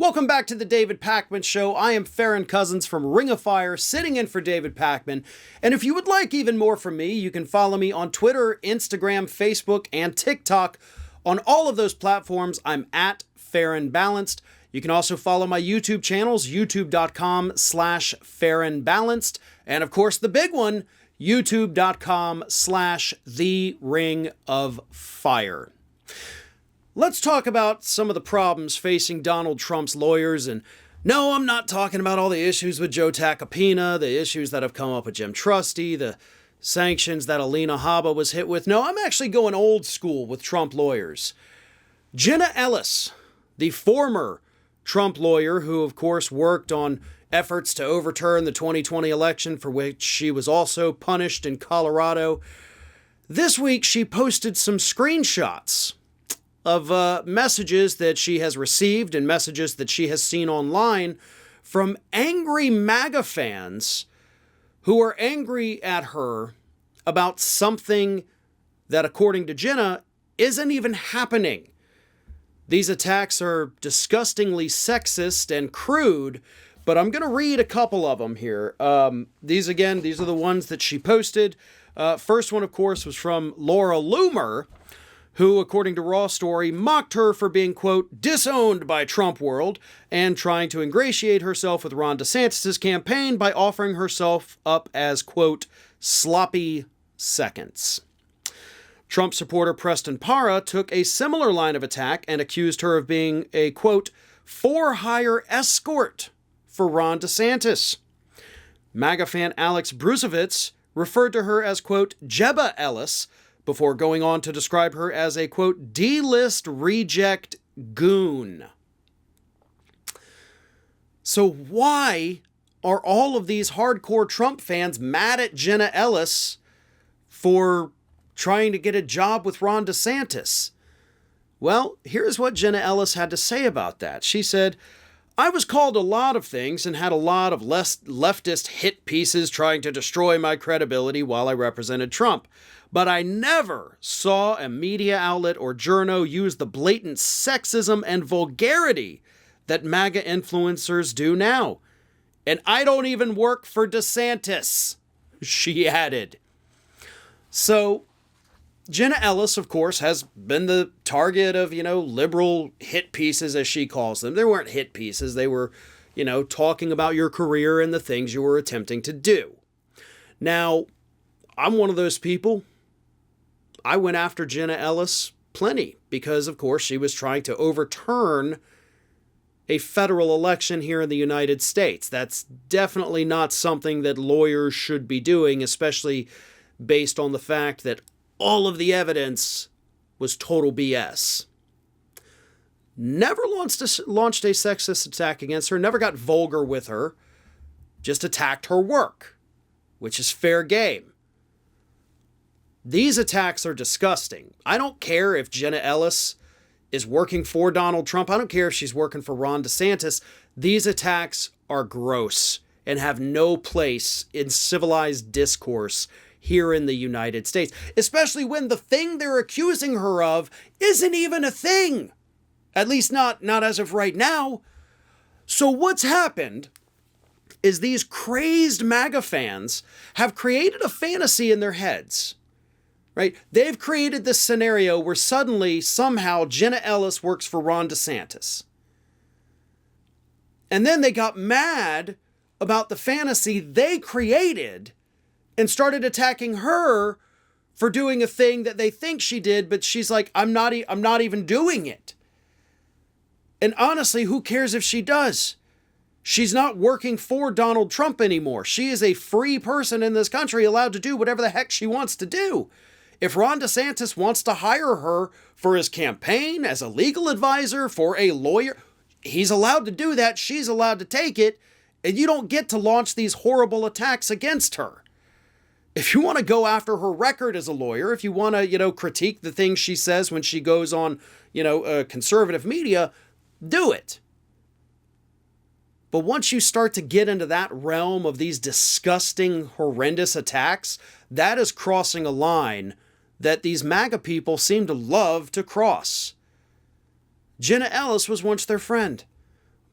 Welcome back to the David Pakman Show. I am Farron Cousins from Ring of Fire, sitting in for David Pakman. And if you would like even more from me, you can follow me on Twitter, Instagram, Facebook, and TikTok. On all of those platforms, I'm at Farron Balanced. You can also follow my YouTube channels, youtube.com/Farron Balanced. And of course, the big one, youtube.com/The Ring of Fire. Let's talk about some of the problems facing Donald Trump's lawyers. And no, I'm not talking about all the issues with Joe Tacopina, the issues that have come up with Jim Trusty, the sanctions that Alina Habba was hit with. No, I'm actually going old school with Trump lawyers. Jenna Ellis, the former Trump lawyer who, of course, worked on efforts to overturn the 2020 election, for which she was also punished in Colorado. This week, she posted some screenshots of messages that she has received and messages that she has seen online from angry MAGA fans who are angry at her about something that, according to Jenna, isn't even happening. These attacks are disgustingly sexist and crude, but I'm going to read a couple of them here. These are the ones that she posted. First one, of course, was from Laura Loomer, who, according to Raw Story, mocked her for being, quote, disowned by Trump world and trying to ingratiate herself with Ron DeSantis' campaign by offering herself up as, quote, sloppy seconds. Trump supporter Preston Para took a similar line of attack and accused her of being a, quote, for-hire escort for Ron DeSantis. MAGA fan Alex Brusovitz referred to her as, quote, Jenna Ellis, before going on to describe her as a, quote, D-list reject goon. So why are all of these hardcore Trump fans mad at Jenna Ellis for trying to get a job with Ron DeSantis? Well, here's what Jenna Ellis had to say about that. She said, I was called a lot of things and had a lot of leftist hit pieces trying to destroy my credibility while I represented Trump. But I never saw a media outlet or journo use the blatant sexism and vulgarity that MAGA influencers do now. And I don't even work for DeSantis, she added. So Jenna Ellis, of course, has been the target of, liberal hit pieces, as she calls them. They weren't hit pieces. They were, talking about your career and the things you were attempting to do. Now, I'm one of those people. I went after Jenna Ellis plenty because, of course, she was trying to overturn a federal election here in the United States. That's definitely not something that lawyers should be doing, especially based on the fact that all of the evidence was total BS. Never launched a sexist attack against her, never got vulgar with her, just attacked her work, which is fair game. These attacks are disgusting. I don't care if Jenna Ellis is working for Donald Trump. I don't care if she's working for Ron DeSantis. These attacks are gross and have no place in civilized discourse here in the United States, especially when the thing they're accusing her of isn't even a thing. At least not as of right now. So what's happened is these crazed MAGA fans have created a fantasy in their heads. Right? They've created this scenario where suddenly, somehow, Jenna Ellis works for Ron DeSantis. And then they got mad about the fantasy they created and started attacking her for doing a thing that they think she did, but she's like, I'm not even doing it. And honestly, who cares if she does? She's not working for Donald Trump anymore. She is a free person in this country, allowed to do whatever the heck she wants to do. If Ron DeSantis wants to hire her for his campaign, as a legal advisor, for a lawyer, he's allowed to do that. She's allowed to take it. And you don't get to launch these horrible attacks against her. If you want to go after her record as a lawyer, if you want to, critique the things she says when she goes on, conservative media, do it. But once you start to get into that realm of these disgusting, horrendous attacks, that is crossing a line that these MAGA people seem to love to cross. Jenna Ellis was once their friend.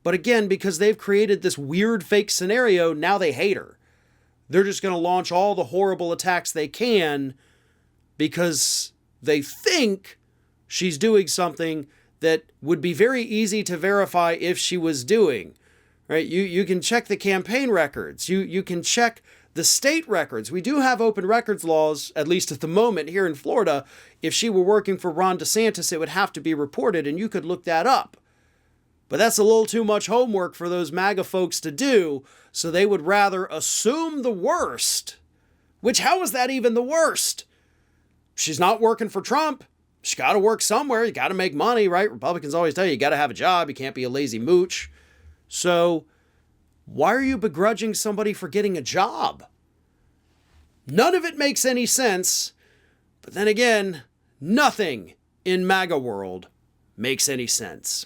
But again, because they've created this weird fake scenario, now they hate her. They're just going to launch all the horrible attacks they can because they think she's doing something that would be very easy to verify if she was doing. Right? You can check the campaign records. You can check the state records. We do have open records laws, at least at the moment here in Florida. If she were working for Ron DeSantis, it would have to be reported, and you could look that up. But that's a little too much homework for those MAGA folks to do, so they would rather assume the worst. Which, how is that even the worst? She's not working for Trump. She's got to work somewhere. You got to make money, right? Republicans always tell you got to have a job. You can't be a lazy mooch. So why are you begrudging somebody for getting a job? None of it makes any sense. But then again, nothing in MAGA world makes any sense.